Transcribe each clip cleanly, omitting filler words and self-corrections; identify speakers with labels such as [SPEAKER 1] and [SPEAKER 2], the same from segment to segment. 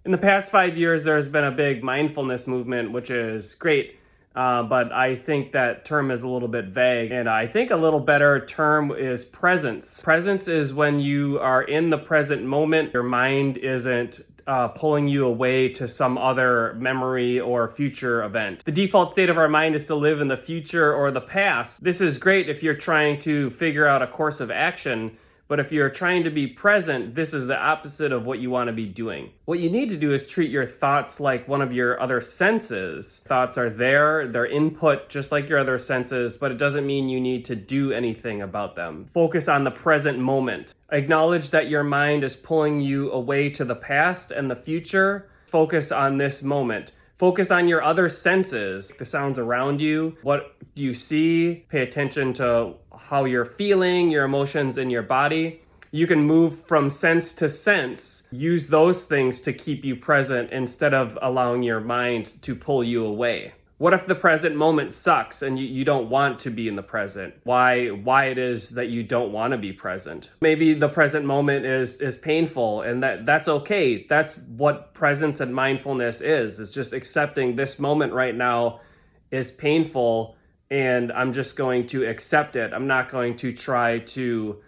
[SPEAKER 1] In the past 5 years, there's been a big mindfulness movement, which is great. But I think that term is a little bit vague. And I think a little better term is presence. Presence is when you are in the present moment, your mind isn't pulling you away to some other memory or future event. The default state of our mind is to live in the future or the past. This is great if you're trying to figure out a course of action. But if you're trying to be present, this is the opposite of what you want to be doing. What you need to do is treat your thoughts like one of your other senses. Thoughts are there, they're input just like your other senses, but it doesn't mean you need to do anything about them. Focus on the present moment. Acknowledge that your mind is pulling you away to the past and the future. Focus on this moment. Focus on your other senses, the sounds around you. What do you see? Pay attention to how you're feeling, your emotions in your body. You can move from sense to sense. Use those things to keep you present instead of allowing your mind to pull you away. What if the present moment sucks and you don't want to be in the present? Why it is that you don't want to be present? Maybe the present moment is painful, and that's okay. That's what presence and mindfulness is. It's just accepting this moment right now is painful, and I'm just going to accept it. I'm not going to try to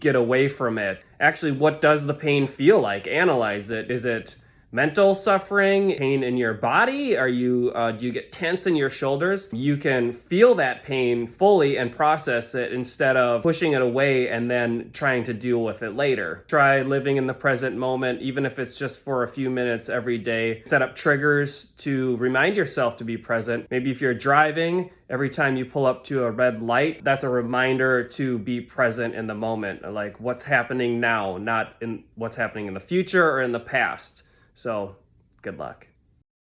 [SPEAKER 1] get away from it. Actually, what does the pain feel like? Analyze it. Is it mental suffering, pain in your body? Do you get tense in your shoulders? You can feel that pain fully and process it instead of pushing it away and then trying to deal with it later. Try living in the present moment, even if it's just for a few minutes every day. Set up triggers to remind yourself to be present. Maybe if you're driving, every time you pull up to a red light, that's a reminder to be present in the moment, like what's happening now, not in what's happening in the future or in the past. So, good luck.